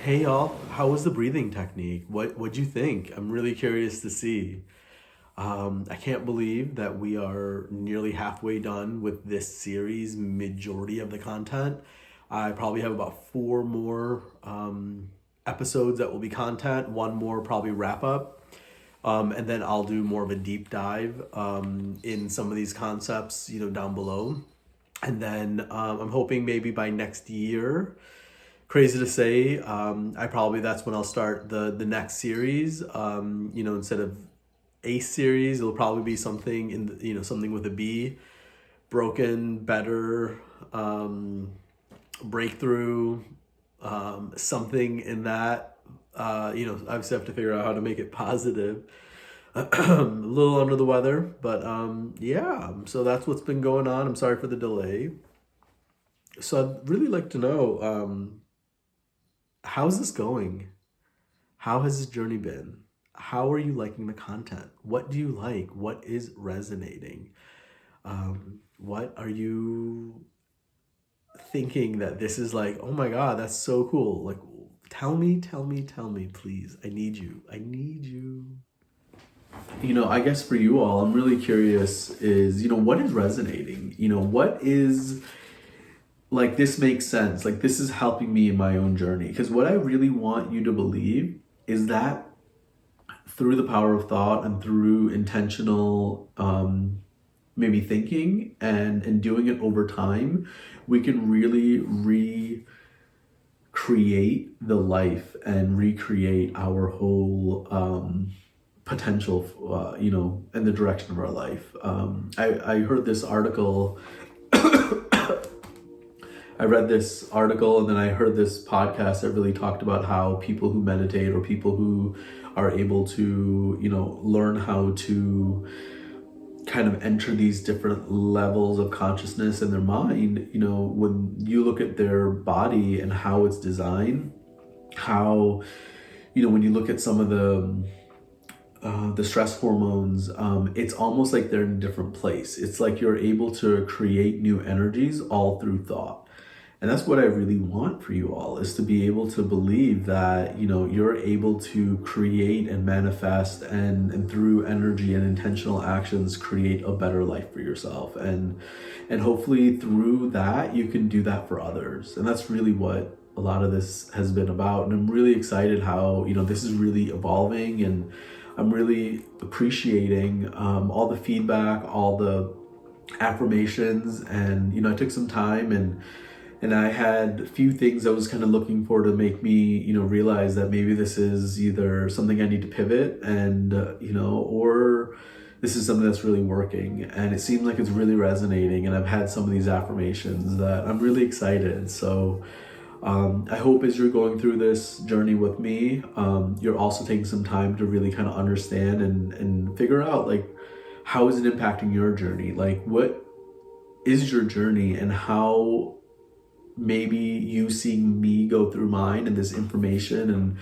Hey y'all, how was the breathing technique? What'd you think? I'm really curious to see. I can't believe that we are nearly halfway done with this series, majority of the content. I probably have about four more episodes that will be content, one more probably wrap up. And then I'll do more of a deep dive in some of these concepts, down below. And then I'm hoping maybe by next year, crazy to say, I probably that's when I'll start the next series. Instead of a series, it'll probably be something in something with a B, broken, better, breakthrough, something in that. Obviously, I have to figure out how to make it positive. A little under the weather, but yeah. So that's what's been going on. I'm sorry for the delay. So I'd really like to know, how's this going? How has this journey been? How are you liking the content? What do you like? What is resonating? What are you thinking that this is like, oh my God, that's so cool? Like, tell me, please. I need you. I need you. I guess for you all, I'm really curious is, what is resonating? What is like this makes sense. Like this is helping me in my own journey. Because what I really want you to believe is that through the power of thought and through intentional maybe thinking and doing it over time, we can really recreate the life and recreate our whole potential, in the direction of our life. I heard this article. I read this article and then I heard this podcast that really talked about how people who meditate or people who are able to, learn how to kind of enter these different levels of consciousness in their mind, when you look at their body and how it's designed, how, when you look at some of the stress hormones, it's almost like they're in a different place. It's like you're able to create new energies all through thought. And that's what I really want for you all, is to be able to believe that, you're able to create and manifest and through energy and intentional actions, create a better life for yourself. And hopefully through that, you can do that for others. And that's really what a lot of this has been about. And I'm really excited how, this is really evolving, and I'm really appreciating all the feedback, all the affirmations. And, I took some time and I had a few things I was kind of looking for to make me, realize that maybe this is either something I need to pivot and, or this is something that's really working. And it seemed like it's really resonating. And I've had some of these affirmations that I'm really excited. So I hope as you're going through this journey with me, you're also taking some time to really kind of understand and figure out, like, how is it impacting your journey? Like, what is your journey, and how maybe you seeing me go through mine and this information and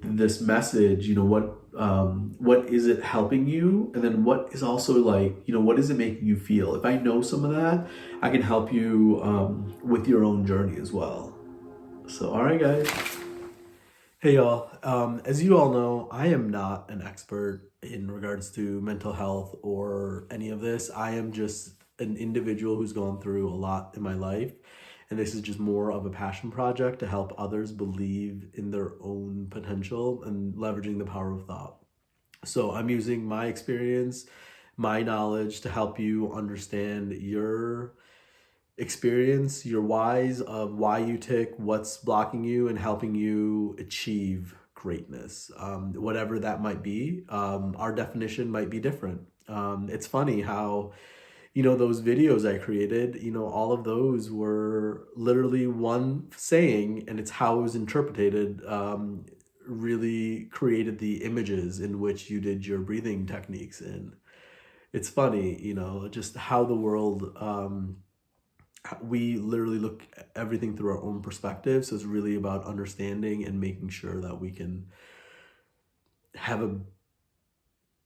this message, what is it helping you? And then what is also like, what is it making you feel? If I know some of that, I can help you with your own journey as well. So, all right, guys. Hey, y'all. As you all know, I am not an expert in regards to mental health or any of this. I am just an individual who's gone through a lot in my life. And this is just more of a passion project to help others believe in their own potential and leveraging the power of thought. So I'm using my experience, my knowledge to help you understand your experience, your whys of why you tick, what's blocking you, and helping you achieve greatness. Whatever that might be, our definition might be different. It's funny how those videos I created, all of those were literally one saying, and it's how it was interpreted, really created the images in which you did your breathing techniques in. It's funny, just how the world, we literally look at everything through our own perspective. So it's really about understanding and making sure that we can have a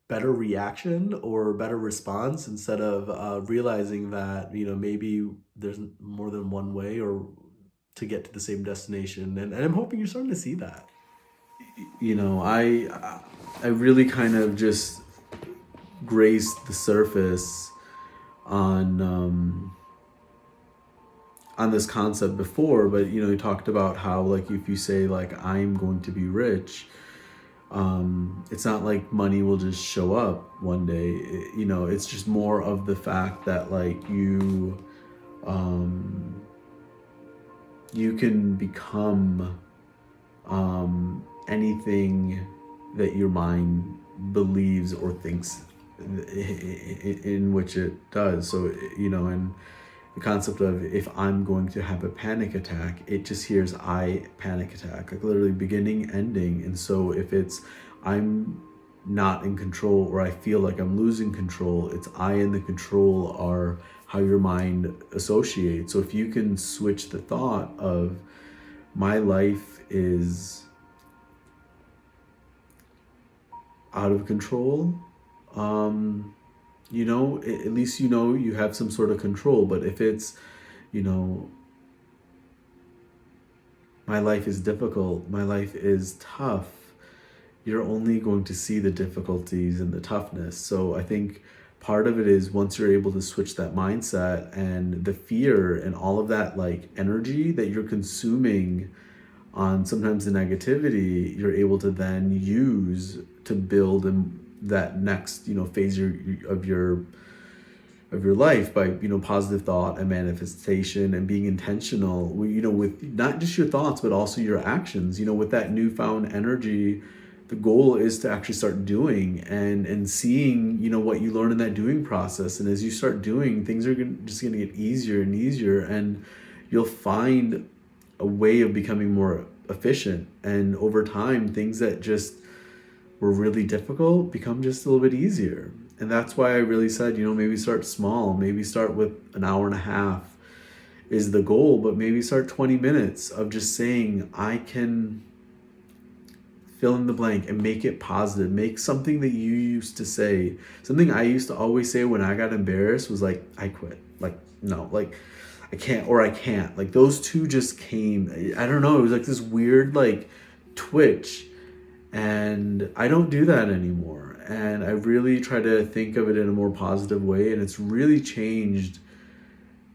better reaction or better response, instead of realizing that maybe there's more than one way, or to get to the same destination, and I'm hoping you're starting to see that. You know, I really kind of just grazed the surface on this concept before, but you know, he talked about how, like, if you say like I'm going to be rich, it's not like money will just show up one day. You know, it's just more of the fact that like you can become anything that your mind believes or thinks in which it does. So, you know, and the concept of if I'm going to have a panic attack, it just hears I panic attack, like literally beginning, ending. And so if it's I'm not in control or I feel like I'm losing control, it's I and the control are how your mind associates. So if you can switch the thought of my life is out of control, you know, at least you know you have some sort of control. But if it's, you know, my life is difficult, my life is tough, you're only going to see the difficulties and the toughness. So I think part of it is once you're able to switch that mindset and the fear and all of that like energy that you're consuming on sometimes the negativity, you're able to then use to build that next, you know, phase of your life by, you know, positive thought and manifestation and being intentional, you know, with not just your thoughts but also your actions. You know, with that newfound energy, the goal is to actually start doing and seeing, you know, what you learn in that doing process. And as you start doing, things are just going to get easier and easier, and you'll find a way of becoming more efficient. And over time, things that just were really difficult become just a little bit easier. And that's why I really said, you know, maybe start small, maybe start with an hour and a half is the goal, but maybe start 20 minutes of just saying, I can fill in the blank and make it positive. Make something that you used to say. Something I used to always say when I got embarrassed was like, I quit. Like, no, like I can't, or I can't. Like those two just came, I don't know, it was like this weird like twitch. And I don't do that anymore. And I really try to think of it in a more positive way. And it's really changed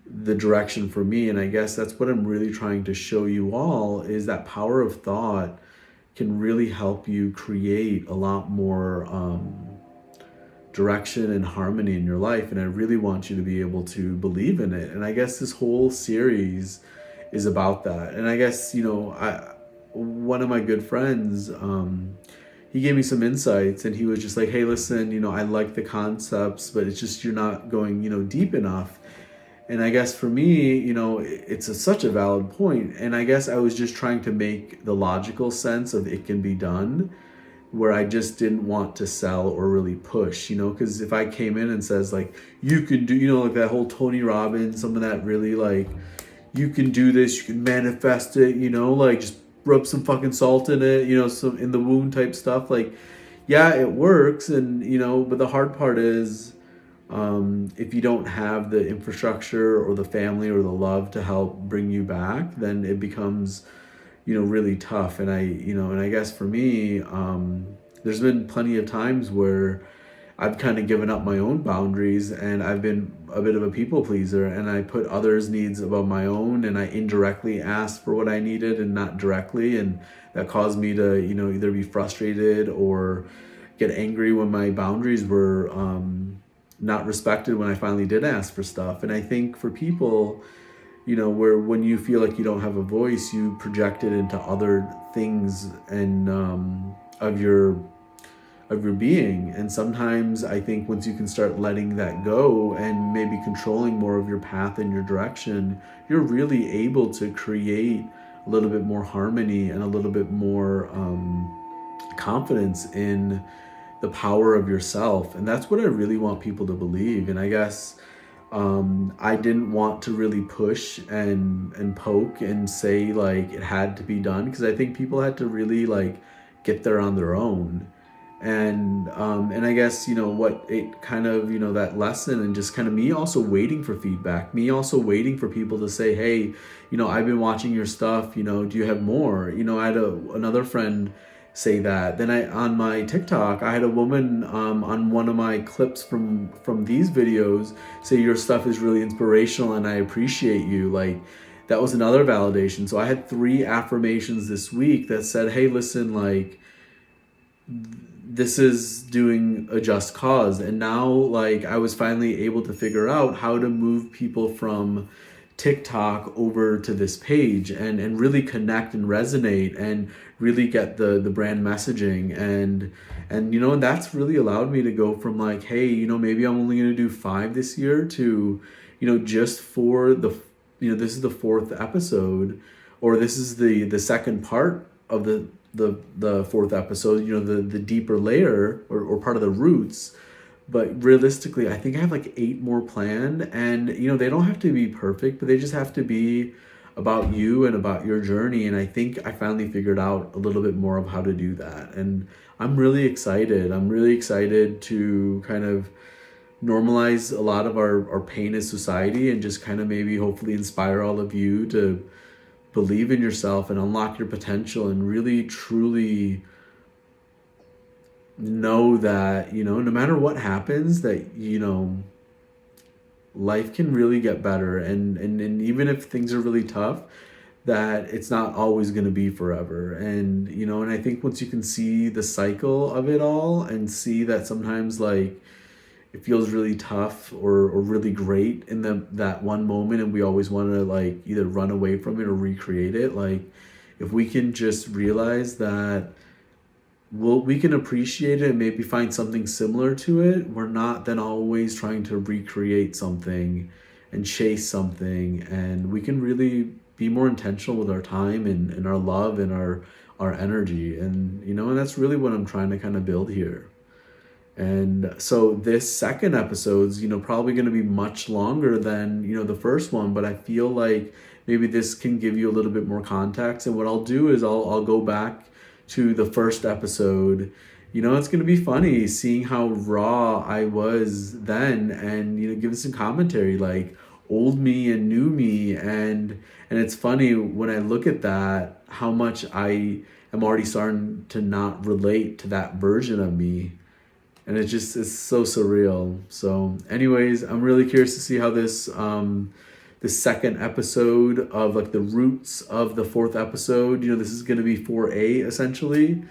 the direction for me. And I guess that's what I'm really trying to show you all, is that power of thought can really help you create a lot more direction and harmony in your life. And I really want you to be able to believe in it. And I guess this whole series is about that. And I guess, you know, one of my good friends, he gave me some insights, and he was just like, hey, listen, you know, I like the concepts, but it's just, you're not going, you know, deep enough. And I guess for me, you know, it's such a valid point. And I guess I was just trying to make the logical sense of it can be done, where I just didn't want to sell or really push, you know, because if I came in and says like, you can do, you know, like that whole Tony Robbins, some of that really like, you can do this, you can manifest it, you know, like just rub some fucking salt in it, you know, some in the wound type stuff. Like, yeah, it works. And, you know, but the hard part is, if you don't have the infrastructure or the family or the love to help bring you back, then it becomes, you know, really tough. And I guess for me, there's been plenty of times where I've kind of given up my own boundaries, and I've been a bit of a people pleaser, and I put others' needs above my own, and I indirectly asked for what I needed and not directly. And that caused me to, you know, either be frustrated or get angry when my boundaries were, not respected when I finally did ask for stuff. And I think for people, you know, where when you feel like you don't have a voice, you project it into other things and of your being. And sometimes I think once you can start letting that go and maybe controlling more of your path and your direction, you're really able to create a little bit more harmony and a little bit more confidence in the power of yourself. And that's what I really want people to believe. And I guess I didn't want to really push and poke and say like it had to be done, because I think people had to really like get there on their own. And I guess, what it kind of, that lesson, and just kind of me also waiting for feedback, me also waiting for people to say, hey, I've been watching your stuff, do you have more? I had another friend say that. Then on my TikTok, I had a woman on one of my clips from these videos say, your stuff is really inspirational and I appreciate you. Like, that was another validation. So I had 3 affirmations this week that said, hey, listen, like, this is doing a just cause. And now, like, I was finally able to figure out how to move people from TikTok over to this page, and really connect and resonate and really get the brand messaging. And that's really allowed me to go from, like, hey, maybe I'm only going to do 5 this year, to just for the this is the 4th episode, or this is the second part of the 4th episode, the deeper layer, or part of the roots. But realistically, I think I have like 8 more planned, and they don't have to be perfect, but they just have to be about you and about your journey. And I think I finally figured out a little bit more of how to do that, and I'm really excited. I'm really excited to kind of normalize a lot of our pain as society, and just kind of maybe hopefully inspire all of you to believe in yourself and unlock your potential, and really truly know that, no matter what happens, that, life can really get better. And even if things are really tough, that it's not always going to be forever. And I think once you can see the cycle of it all, and see that sometimes, like, it feels really tough or really great in that one moment, and we always want to, like, either run away from it or recreate it. Like, if we can just realize that, well, we can appreciate it and maybe find something similar to it, we're not then always trying to recreate something and chase something. And we can really be more intentional with our time and our love and our energy. And that's really what I'm trying to kind of build here. And so this second episode's, probably going to be much longer than, the first one, but I feel like maybe this can give you a little bit more context. And what I'll do is I'll go back to the first episode. It's going to be funny seeing how raw I was then, and, giving some commentary, like old me and new me. And it's funny when I look at that, how much I am already starting to not relate to that version of me. And it's so surreal. So anyways, I'm really curious to see how this second episode of, like, the roots of the 4th episode, this is going to be 4A essentially,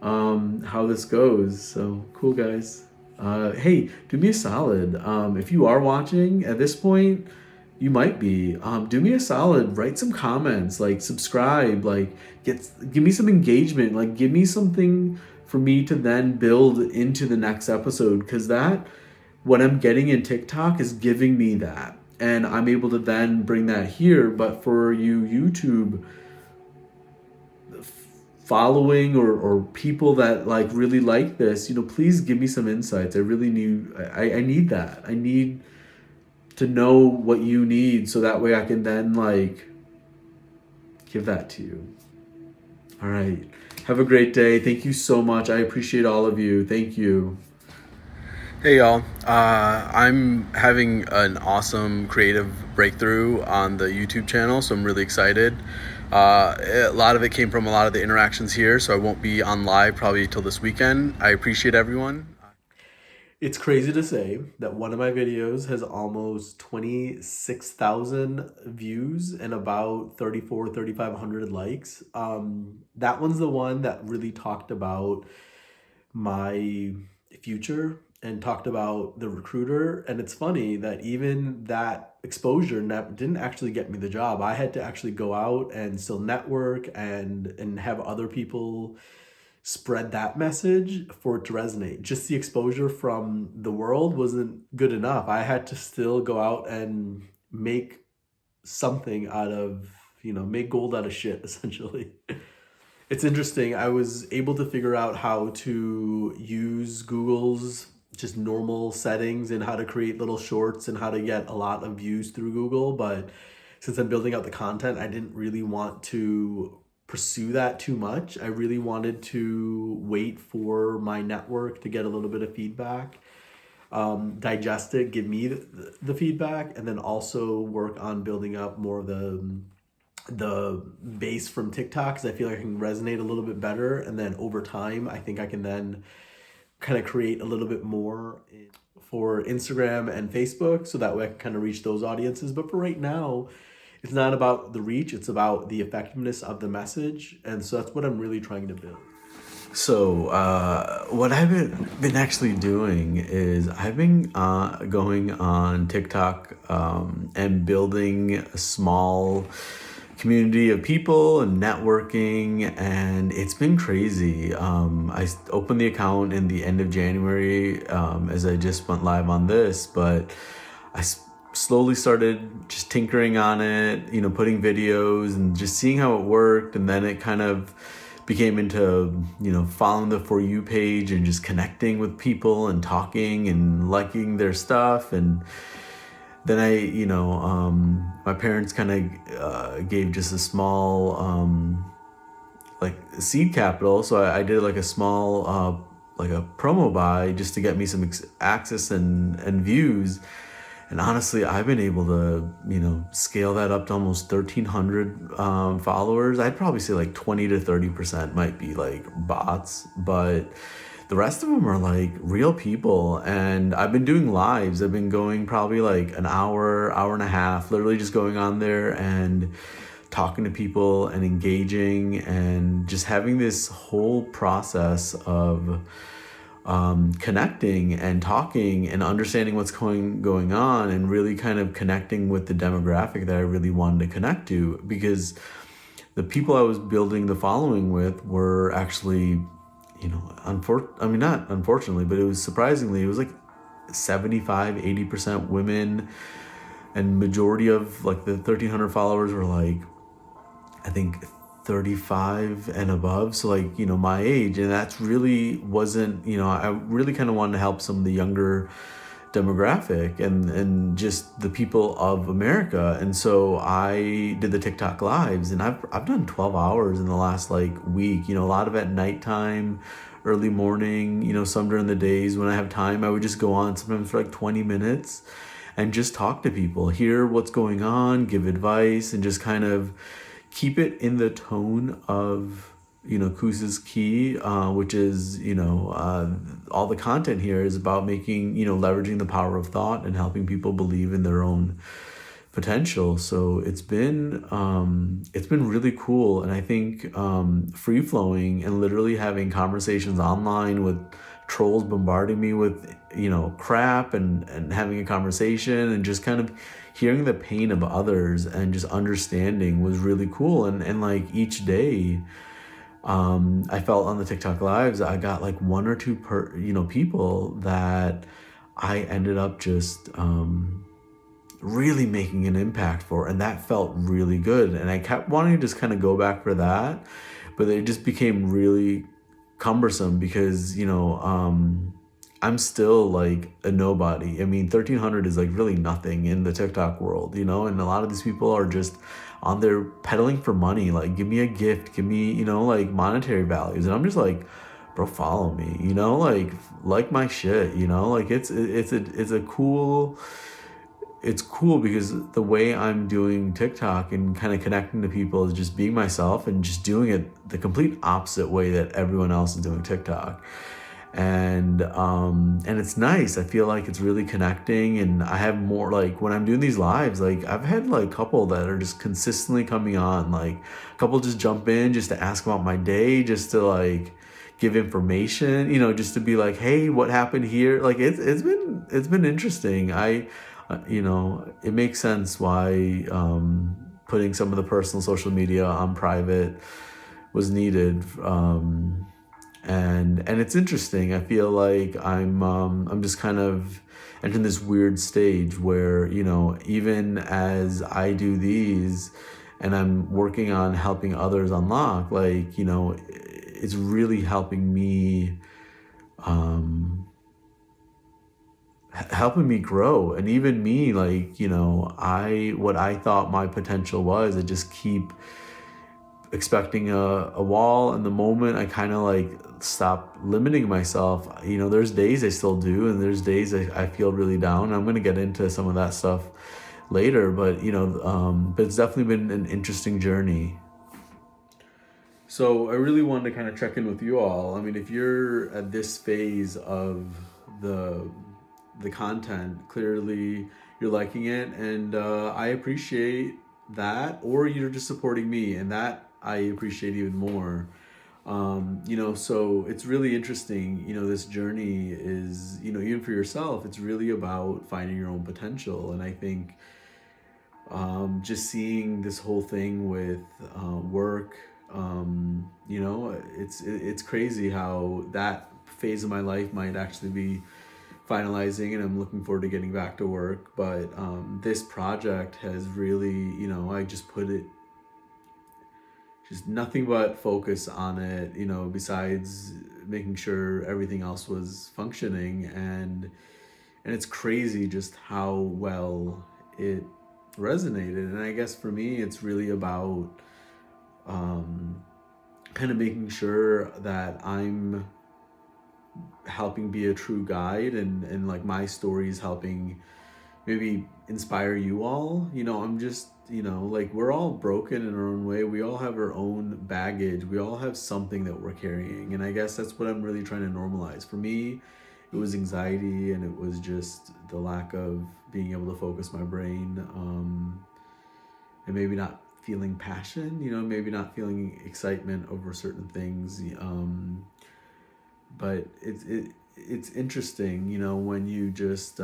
how this goes. So cool, guys. Hey, do me a solid. If you are watching at this point, you might be, do me a solid, write some comments, like, subscribe, like, give me some engagement, like, give me something for me to then build into the next episode, because that, what I'm getting in TikTok is giving me that, and I'm able to then bring that here. But for you YouTube following, or people that, like, really like this, please give me some insights. I really I need that. I need to know what you need, so that way I can then, like, give that to you. All right. Have a great day. Thank you so much. I appreciate all of you. Thank you. Hey, y'all. I'm having an awesome creative breakthrough on the YouTube channel, so I'm really excited. A lot of it came from a lot of the interactions here, so I won't be on live probably till this weekend. I appreciate everyone. It's crazy to say that one of my videos has almost 26,000 views and about 3,500 likes. That one's the one that really talked about my future and talked about the recruiter. And it's funny that even that exposure didn't actually get me the job. I had to actually go out and still network and have other people spread that message for it to resonate. Just the exposure from the world wasn't good enough. I had to still go out and make something out of, make gold out of shit, essentially. It's interesting. I was able to figure out how to use Google's just normal settings, and how to create little shorts, and how to get a lot of views through Google. But since I'm building out the content, I didn't really want to pursue that too much. I really wanted to wait for my network to get a little bit of feedback, digest it, give me the feedback, and then also work on building up more of the base from TikTok, because I feel like I can resonate a little bit better. And then over time, I think I can then kind of create a little bit more for Instagram and Facebook, so that way I can kind of reach those audiences. But for right now, it's not about the reach, it's about the effectiveness of the message. And so that's what I'm really trying to build. So what I've been actually doing is I've been going on TikTok and building a small community of people and networking, and it's been crazy. I opened the account in the end of January as I just went live on this, but I slowly started just tinkering on it, putting videos and just seeing how it worked. And then it kind of became into, following the For You page and just connecting with people and talking and liking their stuff. And then my parents kind of gave just a small, seed capital. So I did like a small, like a promo buy just to get me some access and views. And honestly, I've been able to, scale that up to almost 1,300 followers. I'd probably say like 20 to 30% might be like bots, but the rest of them are like real people. And I've been doing lives. I've been going probably like an hour and a half, literally just going on there and talking to people and engaging and just having this whole process of connecting and talking and understanding what's going on, and really kind of connecting with the demographic that I really wanted to connect to, because the people I was building the following with were actually, not unfortunately, but it was surprisingly, it was like 75-80% women, and majority of like the 1,300 followers were like, I think 35 and above, so like my age. And that's really wasn't, I really kind of wanted to help some of the younger demographic and just the people of America. And so I did the TikTok lives, and I've done 12 hours in the last like week, a lot of at nighttime, early morning, some during the days when I have time. I would just go on sometimes for like 20 minutes and just talk to people, hear what's going on, give advice, and just kind of keep it in the tone of, Kus's Key, which is, all the content here is about making, leveraging the power of thought and helping people believe in their own potential. So it's been really cool. And I think free flowing and literally having conversations online with trolls bombarding me with, crap and having a conversation and just kind of hearing the pain of others and just understanding was really cool. And like each day, I felt on the TikTok lives, I got like one or two people that I ended up just really making an impact for, and that felt really good. And I kept wanting to just kind of go back for that, but it just became really cumbersome because I'm still like a nobody. I mean, 1,300 is like really nothing in the TikTok world, and a lot of these people are just on there peddling for money. Like, give me a gift, give me, like monetary values. And I'm just like, bro, follow me, like my shit, like it's cool because the way I'm doing TikTok and kind of connecting to people is just being myself and just doing it the complete opposite way that everyone else is doing TikTok. And it's nice. I feel like it's really connecting, and I have more, like when I'm doing these lives, like I've had like a couple that are just consistently coming on, like a couple just jump in just to ask about my day, just to like give information, just to be like, hey, what happened here? Like it's been interesting. It makes sense why putting some of the personal social media on private was needed. And it's interesting. I feel like I'm just kind of entering this weird stage where, even as I do these and I'm working on helping others unlock, like, it's really helping me, helping me grow. And even me, like, what I thought my potential was, I just keep expecting a wall, and the moment I kind of like stop limiting myself, there's days I still do, and there's days I feel really down. I'm going to get into some of that stuff later, but but it's definitely been an interesting journey. So I really wanted to kind of check in with you all. I mean, if you're at this phase of the content, clearly you're liking it, and I appreciate that. Or you're just supporting me, and that I appreciate even more. So it's really interesting. This journey is, even for yourself, it's really about finding your own potential. And I think just seeing this whole thing with work, it's crazy how that phase of my life might actually be finalizing, and I'm looking forward to getting back to work. But this project has really, I just put it, just nothing but focus on it, besides making sure everything else was functioning. And it's crazy just how well it resonated. And I guess for me, it's really about kind of making sure that I'm helping be a true guide, and like my story is helping maybe inspire you all. I'm just, like, we're all broken in our own way. We all have our own baggage. We all have something that we're carrying. And I guess that's what I'm really trying to normalize. For me, it was anxiety, and it was just the lack of being able to focus my brain, and maybe not feeling passion, maybe not feeling excitement over certain things. But it's interesting, when you just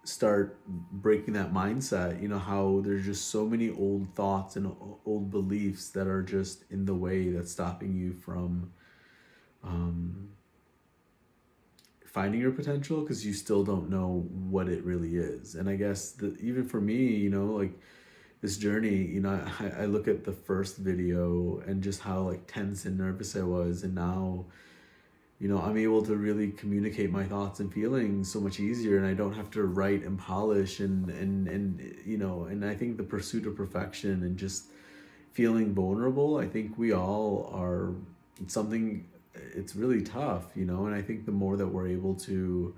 start breaking that mindset, how there's just so many old thoughts and old beliefs that are just in the way, that's stopping you from finding your potential, because you still don't know what it really is. And I guess even for me, like this journey, I look at the first video and just how like tense and nervous I was, and now I'm able to really communicate my thoughts and feelings so much easier, and I don't have to write and polish, and I think the pursuit of perfection and just feeling vulnerable, I think we all are. It's really tough, and I think the more that we're able to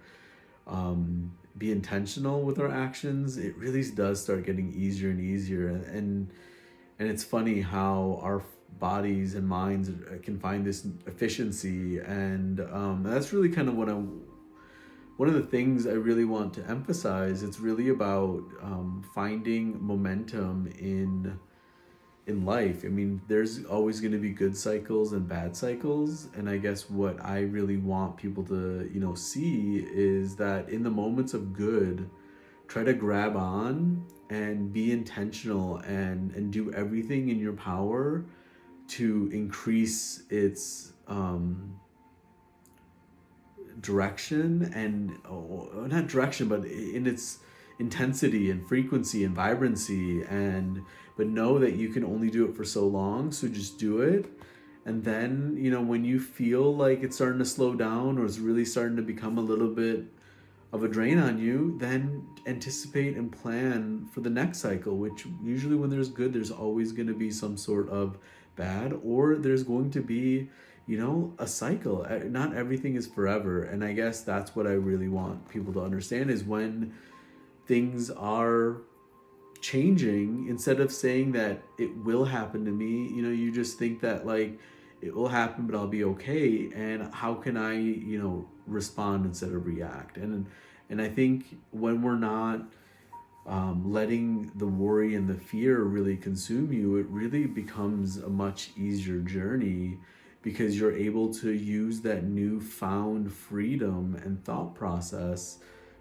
be intentional with our actions, it really does start getting easier and easier. And it's funny how our bodies and minds can find this efficiency, and that's really kind of one of the things I really want to emphasize. It's really about finding momentum in life. I mean, there's always going to be good cycles and bad cycles, and I guess what I really want people to see is that in the moments of good, try to grab on and be intentional, and do everything in your power to increase its direction, and not direction, but in its intensity and frequency and vibrancy. But know that you can only do it for so long, so just do it. And then when you feel like it's starting to slow down, or it's really starting to become a little bit of a drain on you, then anticipate and plan for the next cycle, which usually when there's good, there's always going to be some sort of bad, or there's going to be a cycle. Not everything is forever. And I guess that's what I really want people to understand, is when things are changing, instead of saying that it will happen to me, you just think that like it will happen, but I'll be okay. And how can I respond instead of react? And I think when we're not letting the worry and the fear really consume you, it really becomes a much easier journey, because you're able to use that newfound freedom and thought process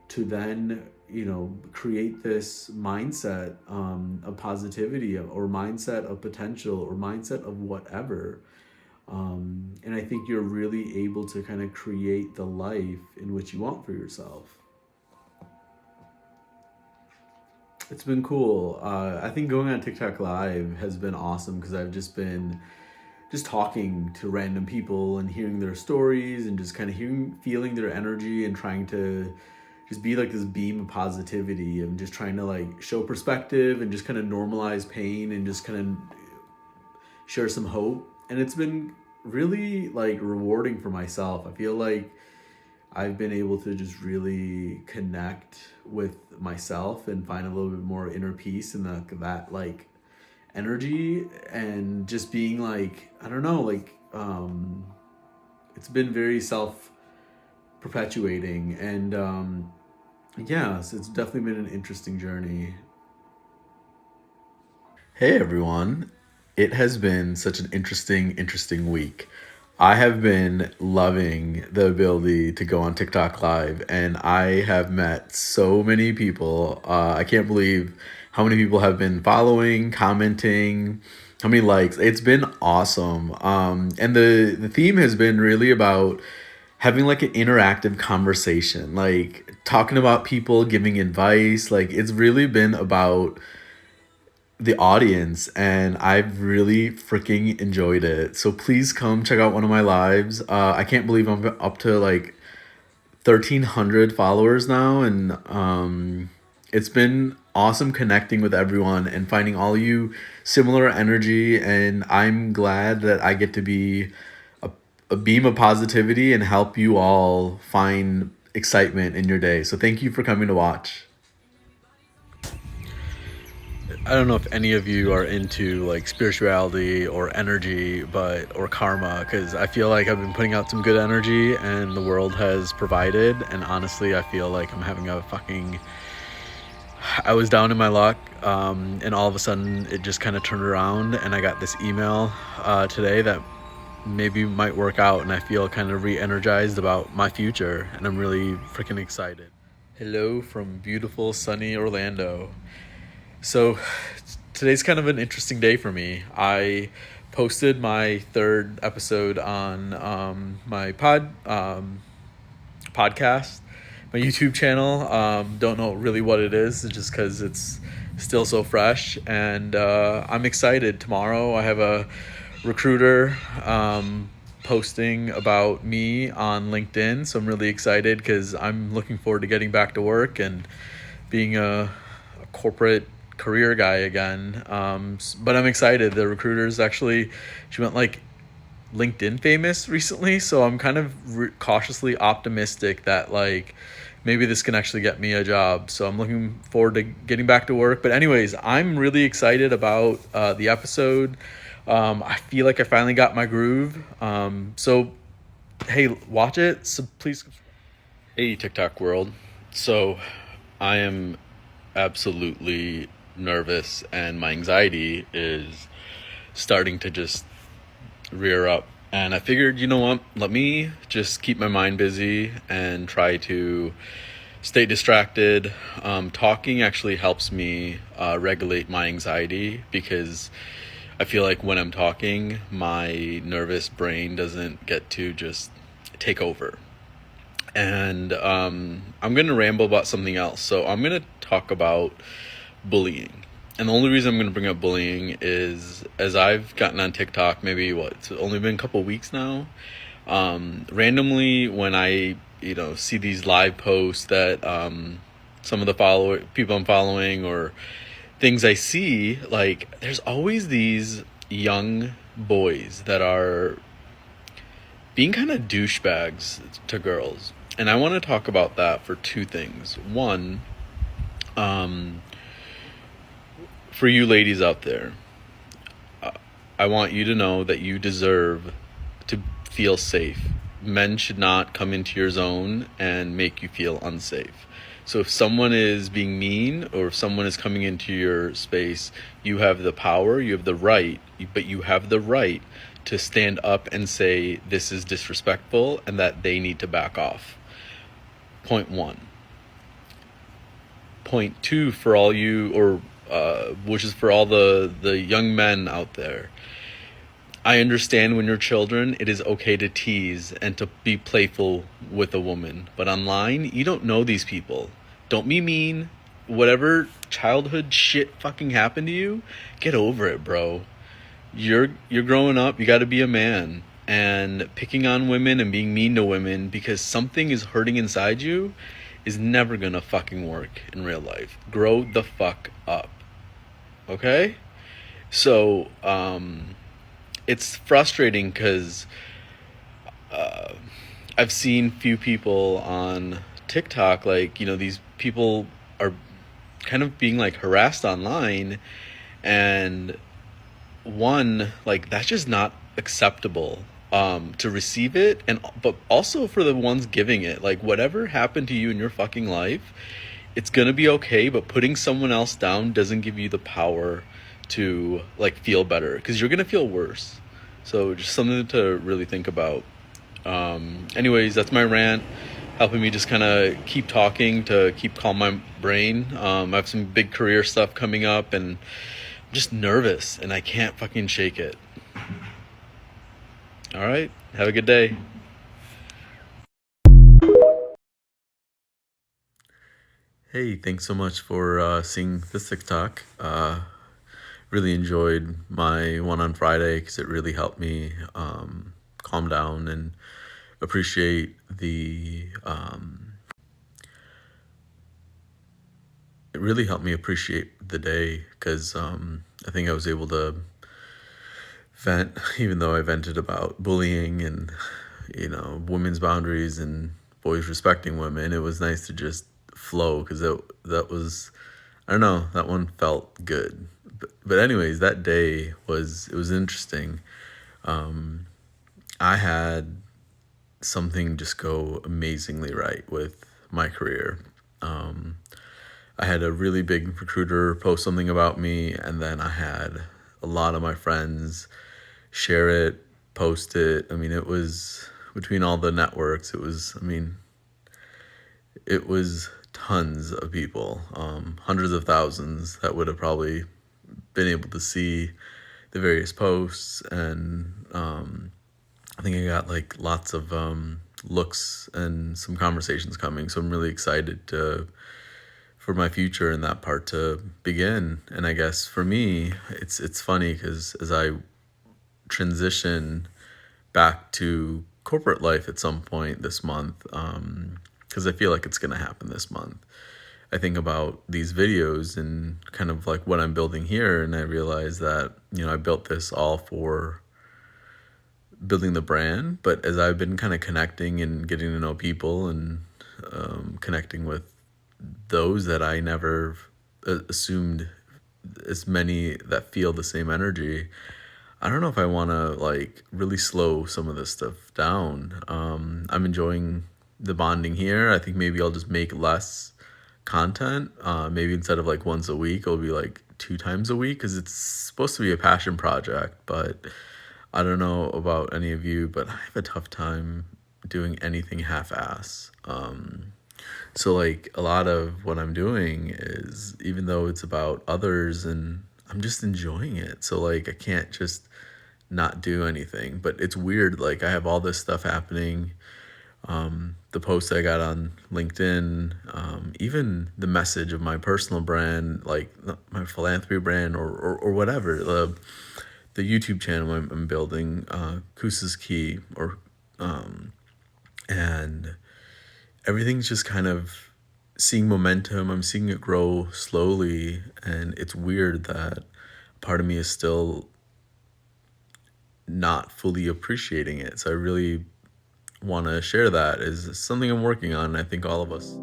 to then create this mindset of positivity, or mindset of potential, or mindset of whatever. And I think you're really able to kind of create the life in which you want for yourself. It's been cool. I think going on TikTok Live has been awesome, because I've just been talking to random people and hearing their stories, and just kind of feeling their energy, and trying to just be like this beam of positivity, and just trying to like show perspective, and just kind of normalize pain, and just kind of share some hope. And it's been really like rewarding for myself. I feel like I've been able to just really connect with myself and find a little bit more inner peace in that like energy, and just being like, I don't know, like it's been very self perpetuating, and yeah, so it's definitely been an interesting journey. Hey everyone. It has been such an interesting week. I have been loving the ability to go on TikTok live, and I have met so many people. I can't believe how many people have been following, commenting, how many likes. It's been awesome. And the theme has been really about having like an interactive conversation, like talking about people, giving advice. Like it's really been about the audience, and I've really freaking enjoyed it. So please come check out one of my lives. I can't believe I'm up to like 1,300 followers now, and it's been awesome connecting with everyone and finding all you similar energy. And I'm glad that I get to be a beam of positivity and help you all find excitement in your day. So thank you for coming to watch. I don't know if any of you are into like spirituality or energy, but or karma, because I feel like I've been putting out some good energy and the world has provided. And honestly, I feel like I'm having a fucking. I was down in my luck, and all of a sudden it just kind of turned around, and I got this email today that maybe might work out, and I feel kind of re-energized about my future, and I'm really freaking excited. Hello from beautiful sunny Orlando. So today's kind of an interesting day for me. I posted my third episode on my podcast, my YouTube channel. Don't know really what it is, just because it's still so fresh. And I'm excited. Tomorrow I have a recruiter posting about me on LinkedIn. So I'm really excited because I'm looking forward to getting back to work and being a corporate career guy again. But I'm excited. The recruiter's actually, she went like LinkedIn famous recently, so I'm kind of cautiously optimistic that like maybe this can actually get me a job. So I'm looking forward to getting back to work. But anyways, I'm really excited about the episode. I feel like I finally got my groove. So hey, watch it. So please. Hey TikTok world. So I am absolutely nervous, and my anxiety is starting to just rear up, and I figured, you know what, let me just keep my mind busy and try to stay distracted. Talking actually helps me regulate my anxiety, because I feel like when I'm talking, my nervous brain doesn't get to just take over. And I'm going to ramble about something else. So I'm going to talk about bullying. And the only reason I'm going to bring up bullying is, as I've gotten on TikTok, maybe it's only been a couple of weeks now, randomly when I, see these live posts that some of the people I'm following, or things I see, like there's always these young boys that are being kind of douchebags to girls. And I want to talk about that for two things. One, for you ladies out there, I want you to know that you deserve to feel safe. Men should not come into your zone and make you feel unsafe. So if someone is being mean, or if someone is coming into your space, you have the power, you have the right, but you have the right to stand up and say this is disrespectful and that they need to back off. Point one. Point two, for all you, which is for all the young men out there. I understand when you're children, it is okay to tease and to be playful with a woman. But online, you don't know these people. Don't be mean. Whatever childhood shit fucking happened to you, get over it, bro. You're growing up, you gotta be a man. And picking on women and being mean to women because something is hurting inside you is never gonna fucking work in real life. Grow the fuck up. Okay? So, it's frustrating because I've seen few people on TikTok, like, these people are kind of being like harassed online, and one, like, that's just not acceptable, to receive it, and but also for the ones giving it, like, whatever happened to you in your fucking life, it's gonna be okay, but putting someone else down doesn't give you the power to, like, feel better, because you're gonna feel worse. So just something to really think about. Anyways, that's my rant, helping me just kind of keep talking to keep calm my brain. I have some big career stuff coming up, and I'm just nervous, and I can't fucking shake it. All right, have a good day. Hey, thanks so much for seeing this TikTok. Really enjoyed my one on Friday because it really helped me calm down and appreciate it really helped me appreciate the day, because I think I was able to vent, even though I vented about bullying and, women's boundaries and boys respecting women. It was nice to just flow, because that was, I don't know, that one felt good. But anyways, that day it was interesting. I had something just go amazingly right with my career. I had a really big recruiter post something about me, and then I had a lot of my friends share it, post it. I mean, it was between all the networks. It was tons of people, hundreds of thousands that would have probably been able to see the various posts, and I think I got like lots of looks and some conversations coming. So I'm really excited for my future in that part to begin. And I guess for me, it's funny because as I transition back to corporate life at some point this month, because I feel like it's going to happen this month, I think about these videos and kind of like what I'm building here, and I realize that, I built this all for building the brand, but as I've been kind of connecting and getting to know people and connecting with those that I never assumed as many that feel the same energy, I don't know if I want to like really slow some of this stuff down. I'm enjoying the bonding here. I think maybe I'll just make less content. Maybe instead of like once a week, it'll be like 2 times a week, because it's supposed to be a passion project. But I don't know about any of you, but I have a tough time doing anything half-ass. So like a lot of what I'm doing is, even though it's about others, and I'm just enjoying it. So like I can't just not do anything. But it's weird, like I have all this stuff happening. The post I got on LinkedIn, even the message of my personal brand, like my philanthropy brand, or whatever, the YouTube channel I'm building, Kusa's Key, and everything's just kind of seeing momentum. I'm seeing it grow slowly, and it's weird that part of me is still not fully appreciating it. So I really want to share that as something I'm working on. I think all of us.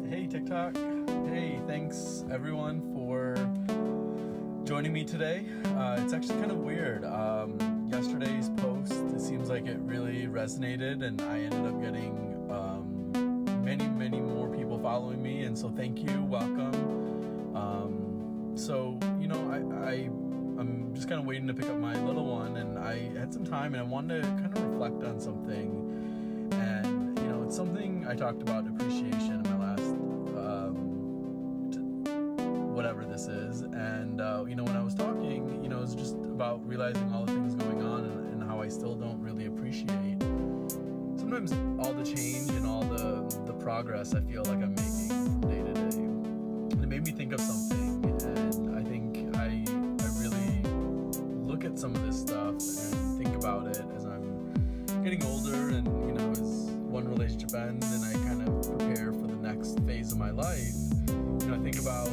Hey, TikTok. Hey, thanks everyone for joining me today. It's actually kind of weird. Yesterday's post, it seems like it really resonated, and I ended up getting many more people following me, and so thank you, welcome. I'm just kind of waiting to pick up my little one, and I had some time, and I wanted to kind of reflect on something. And it's something I talked about, appreciation, in my last whatever this is. And when I was talking, it was just about realizing all the things going on, and how I still don't really appreciate sometimes all the change and all the progress I feel like I'm making day to day. And it made me think of something, and I think I really look at some of this stuff and think about it as I'm getting older, and as one relationship ends and I kind of prepare for the next phase of my life. I think about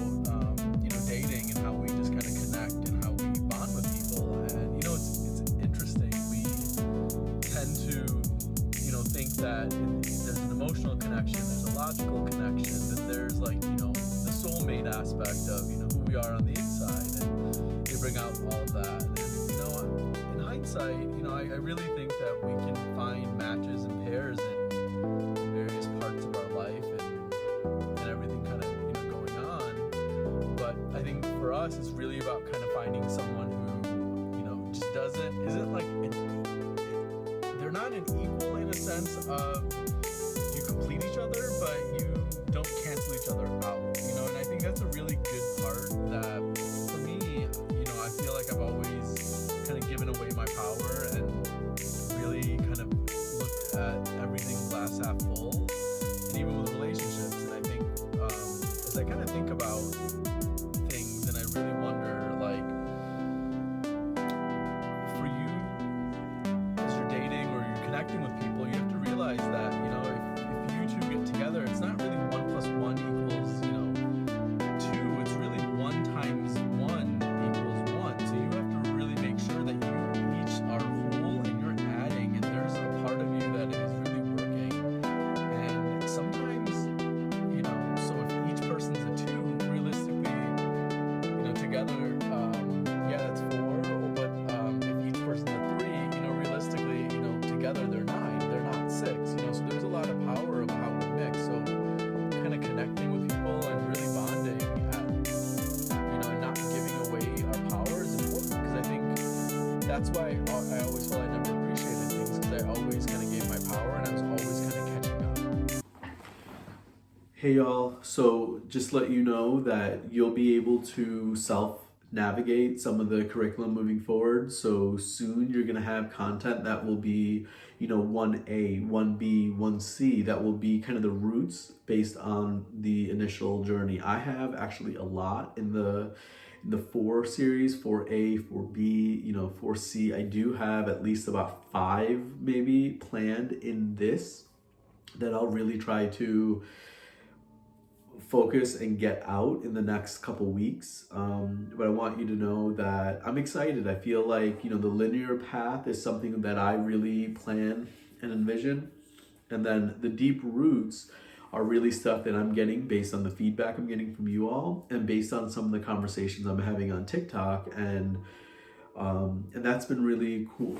dating, and how we just kind of connect, and how we bond with people. And it's aspect of, you know, who we are on the inside, and they bring out all of that. And, you know, in hindsight, you know, I really think that we can find matches and pairs in various parts of our life and everything kind of, you know, going on. But I think for us, it's really about kind of finding someone who, you know, just isn't like, they're not an equal in a sense of you complete each other, but you don't cancel each other out, you know. And I think that's a really good part that for me, you know, I feel like I've always kind of given away my power and really kind of looked at everything glass half full, and even with relationships. And I think as I kind of think about things, and I really wonder, like, for you, as you're dating or you're connecting with people, you have to realize that, you know, if you two get together, it's not really 1 + 1 equals, you know, 2. It's really 1 times 1 equals 1. So you have to really make sure that you each are whole and you're adding, and there's a part of you that is really working. And sometimes, you know, so if each person's a 2, realistically, you know, together, yeah, that's 4. But if each person's a 3, you know, realistically, you know, together they're 9. They're not 6. You know, so there's a lot of power of how we mix. So kind of connecting with people and really bonding, and, you know, and not giving away our power is important, because I think that's why I always felt I never appreciated things, because I always kind of gave my power and I was always kind of catching up. Hey y'all, so just let you know that you'll be able to self-navigate some of the curriculum moving forward. So soon you're going to have content that will be, you know, 1A, 1B, 1C, that will be kind of the roots based on the initial journey. I have actually a lot in the 4 series, 4A, 4B, you know, 4C. I do have at least about 5 maybe planned in this that I'll really try to focus and get out in the next couple weeks. But I want you to know that I'm excited. I feel like, you know, the linear path is something that I really plan and envision. And then the deep roots are really stuff that I'm getting based on the feedback I'm getting from you all, and based on some of the conversations I'm having on TikTok. And that's been really cool.